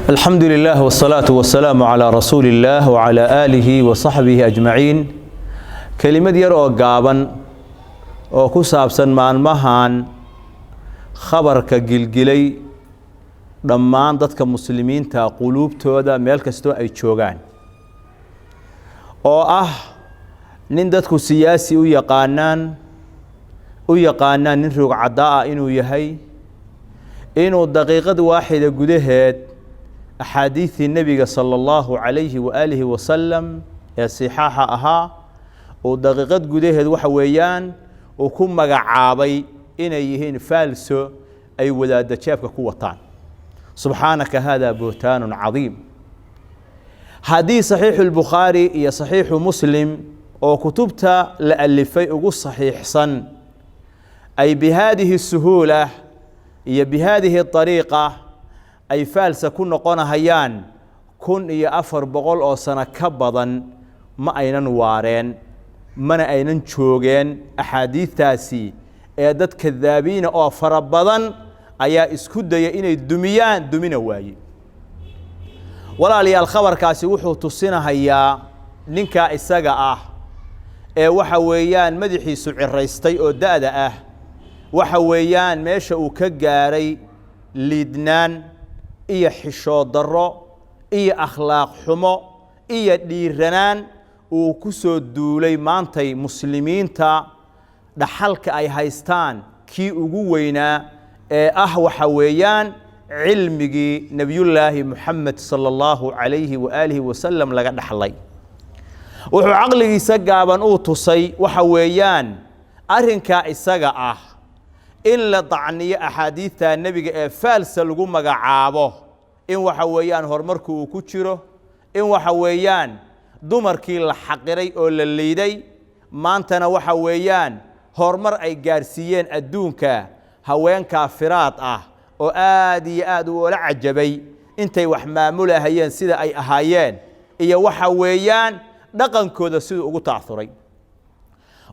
الحمد لله والصلاة والسلام على رسول الله وعلى آله وصحبه أجمعين. كلمة يرو قابا oo ku saabsan maalmahan khabarka gilgilay dhammaan dadka muslimiinta quluubtooda meel kasto ay joogaan oo ah nin dadku siyaasi u yaqaanaan nin roog cadaa inuu yahay inuu daqiiqad waaxida gudaheed axaadiithii nabiga sallallahu alayhi wa alihi wa sallam ee saxiixa ahaa oo daqiiqad gudaheed waxa weeyaan وكم مجعابي إن يهين فالسو أي ولاد شافك قوتان. سبحانك هذا بهتان عظيم. حديث صحيح البخاري يا صحيح مسلم وكتبت لألفي أقص صحيح صن أي بهذه السهولة هي بهذه الطريقة أي فالسة كن قنا هيان كن يا أفر بقول أو سنة كبضا ما أين نوارين من أين نشوجين أحاديث تاسي إعداد كذابين أو فربضا أيا إسكود يا إني دميان دمين واجي ولا لي الخبر كاسي وحو تصينا هيا ننكا إساقا وحويان مدحي سوع الرئيستي أو دادا وحويان ماشا وكجاري ليدنان إيا حشو ضرو إيا أخلاق حمو إيا ديرنان وكسو دولي مانتي مسلمين تا دحالك أي هايستان كي أقوينا وحويان علمي نبي الله محمد صلى الله عليه وآله وسلم لقد دحلي وحو عقلي سقابا أوتصي وحويان أرنكا إساقا إن لطعني أحاديث النبي فالسا لقوم مقعابه إن وحويان هرمركو وكتشره إن وحويان dumarkii la xaqiray oo la leeday maantana waxa weeyaan hormar ay gaarsiiyeen adduunka haween kaafiraad ah oo aad iyo aad u la cajabay intay wax maamulahayeen sida ay ahaayeen iyo waxa weeyaan dhaqankooda sida ugu taasuray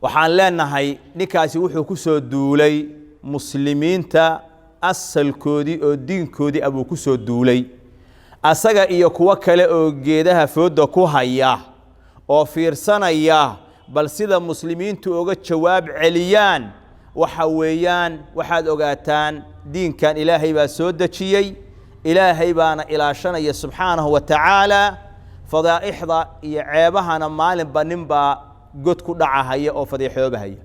waxaan leenahay ninkaasi wuxuu ku soo duulay muslimiinta asalkoodii oo diinkoodii abuu ku soo duulay asaga iyo kuwa kale oo geedaha fooda ku haya oo fiirsanaya bal sida muslimiintu uga jawaab celiyaan waxa weeyaan waxaad ogaataan diinkan ilaahay baa soo dajiyay ilaahay baana ilaashanaya subhanahu wa ta'ala fadaa'ixda iyo ceebahana maalin baninba god ku dhacahaya oo fadiixoobahaya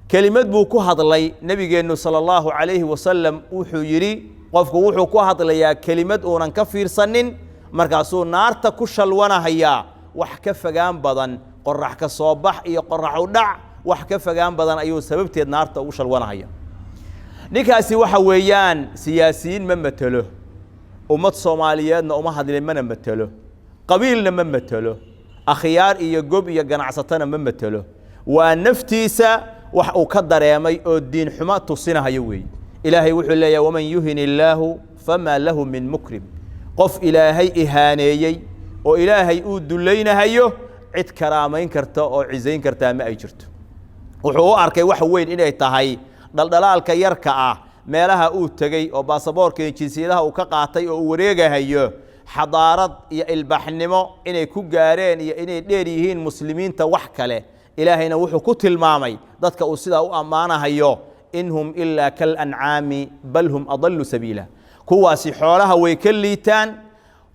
kelimad buu ku hadlay nabigeenu sallallahu alayhi wa sallam wuxuu yiri qofku wuxuu ku hadlayaa kelimad oonan ka fiirsanin markaasuu naarta ku shalwanahaya wax ka fagaan badan qorrax ka soo bax iyo qorrax u dhac wax ka fagaan badan ayuu sababteed naarta ugu shalwanahaya ninkaasi waxa weeyaan siyaasiyiin ma matalo ummad Soomaaliyeedna uma hadlin mana matalo qabiilna ma matalo akhyaar iyo gob iyo ganacsatana ma matalo waa naftiisa wax uu ka dareemay oo diin xumo tusinahayo weey إلهي وحول يا ومن يهن الله فما له من مكرم قف إلهي إهانيي وإلهي أود لينا هيو عد كرامين كرتا أو عزين كرتا ما أجرت وحو أركي وحوين إنه تهي دلال كيركع ما لها أود تجي أو باصبور كي تشيل لها وكقعتي أو وريجة هيو حضارات يا البحنمو إنه كجارين يا إنه ديريهين مسلمين توحكله إلهي نوحو كتل مامي ضدك أصيدا وأمانة هيو إنهم إلا كالأنعام بل هم أضل سبيلا كواسي حولها ويكليتان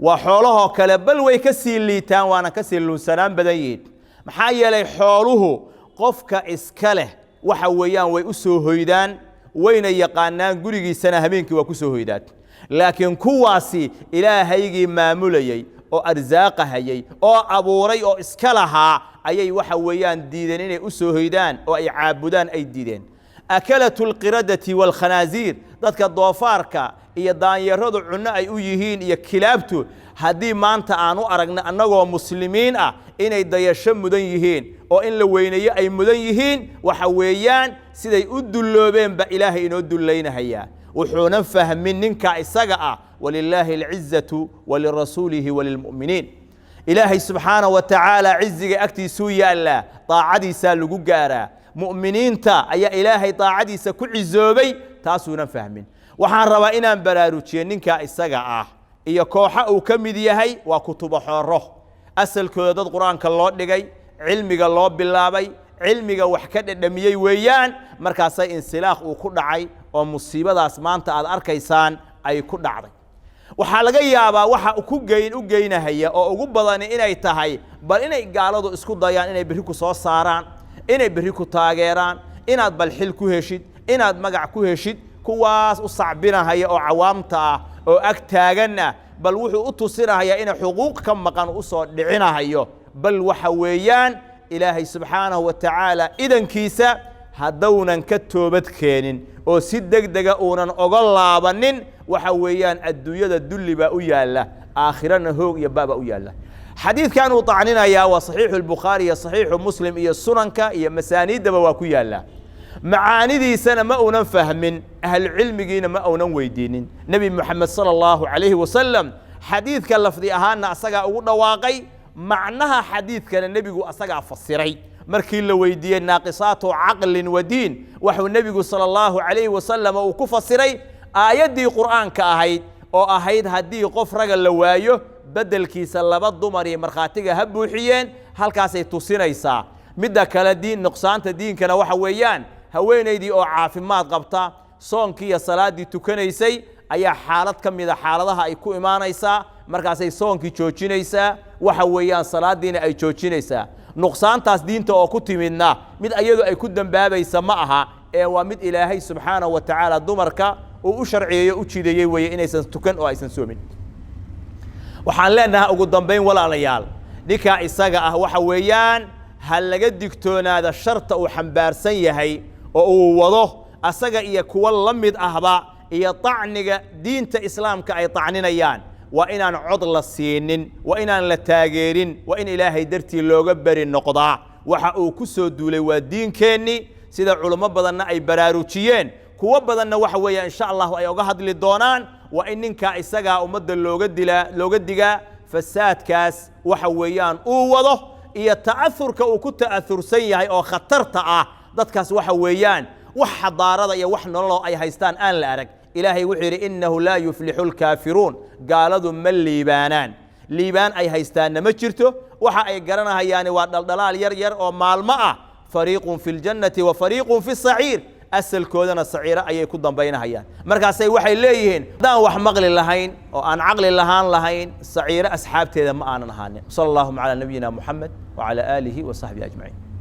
وحولها كلبل ويكسيليتان وانا كسيلون سلام بدايد محايا لي حوله قفك إسكاله وحويان ويأسو هيدان وين يقانان قريقي سنة همينك وكسو هيدات لكن كواسي إلهيجي ماموليي أو أرزاقهاي أو أبوري أو إسكالها أي وحويان ديدانين أسو هيدان أو أي عابدان أي ديدان أكلة القردة والخنازير ذاتك الضوافارك إيا دان يردو عنا أي أيهين إيا كلابتو هدي ما أنت آنو أرقنا أنه مسلمين إن يديشم مدنيهين أو إن لويني أي مدنيهين وحويان سيدي أدو اللوبين بإلهي إن أدو اللينا هيا وحونا فهم من ننكا إساقا ولله العزة ولرسوله وللمؤمنين إلهي سبحانه وتعالى عزك أكتي سويا الله طاعدي سالقو قارا مؤمنين تا أي إلهي طاعدي سكو عزوبي تاسونا فهمين waxaan rabaa inaan baraarujiyo ninka isaga ah iyo kooxa uu ka mid yahay waa kutubo xooro asalkooda dad quraanka loo dhigay cilmiga loo bilaabay cilmiga wax ka dhadhamiyay weeyaan markaasay insilaaq uu ku dhacay oo musiibadaas maanta aad arkaysaan ay ku dhacday waxaa laga yaabaa waxa u geynahaya oo ugu badan inay tahay bal inay gaaladu isku dayaan inay biri ku soo saaraan inay biri ku taageeraan inaad bal xil ku heshid inaad magac ku heshid kuwaas u sacbinahaya oo cawaamta ah oo ag taaganna bal wuxuu u tusinayaa in xuquuq ka maqan u soo dhicinahayo bal waxa weeyaan ilaahay subxaanahu wa tacaala idankiisa haddownan ka toobad keenin oo si degdega uunan oga laabanin waxa weeyaan adduunyada dulli baa u yaalla aakhirana hoog iyo baaba u yaalla xadiidkan uu tacninayaa waa saxiixu albukhaari iyo saxiixu muslim iyo sunanka iyo masaaniiddaba waa ku yaalla macaanidiisana ma uunan fahmin ahlucilmigiina ma uunan weydiinin nebi moxamed sala allahu calayhi wasalam xadiidka lafdi ahaanna asagaa ugu dhawaaqay macnaha xadiidkana nebigu asagaa fasiray markii la weydiiyey naaqisaatu caqlin wa diin waxuu nebigu sala allahu calayhi wasalam uu ku fasiray aayaddii qur'aanka ahayd oo ahayd haddii qof raga la waayo beddelkiisa laba dumar iyo markhaatiga ha buuxiyeen halkaasay tusinaysaa midda kale nuqsaanta diinkana waxa weeyaan haweenaydii oo caafimaad qabta soonkii iyo salaaddii tukanaysay ayaa xaalad ka mida xaaladaha ay ku imaanaysaa markaasay soonkii joojinaysaa waxa weeyaan salaadiina ay joojinaysaa nuqsaantaas diinta oo ku timidna mid iyadu ay ku dambaabaysa ma aha ee waa mid ilaahay subxaanahu wa tacaala dumarka uu u sharciyeeyo u jideeyey weeye inaysan tukan oo aysan soomin waxaan leenahay ugu dambayn walaalayaal ninkaa isaga ah waxa weeyaan ha laga digtoonaada sharta uu xambaarsan yahay oo uu wado asaga iyo kuwa la mid ahba iyo tacniga diinta islaamka ay tacninayaan waa inaan cod la siinin waa inaan la taageerin waa in ilaahay dartii looga beri noqdaa waxa uu ku soo duulay waa diinkeenni sida culimo badanna ay baraarujiyeen kuwa badanna waxa weeye insha Allah ay uga hadli doonaan waa in ninka isaga ummadda looga digaa fasaadkaas waxa weeyaan uu wado iyo ta'athurka uu ku ta'athursan yahay oo khatarta ah dadkaas waxa weeyaan wax xadaarada iyo wax nolol ay haystaan aan la arag ilaahay wuxuu yiri innahu la yuflihu alkaafiruun gaaladu ma liibaan ay haystaan ma jirto waxa ay garanahayaan waa dhaldhalaal yar oo maalmo ah fariiqun fil jannati wa fariiqun fis sa'iir asalkoodana saciira ayay ku dambaynahayaan markaasay waxay leeyihiin hadaan wax maqli lahayn oo aan caqli lahayn saciira asxaabteeda ma aanan ahaanin sallallahu ala nabiyina muhammad wa ala alihi wa sahbihi ajma'in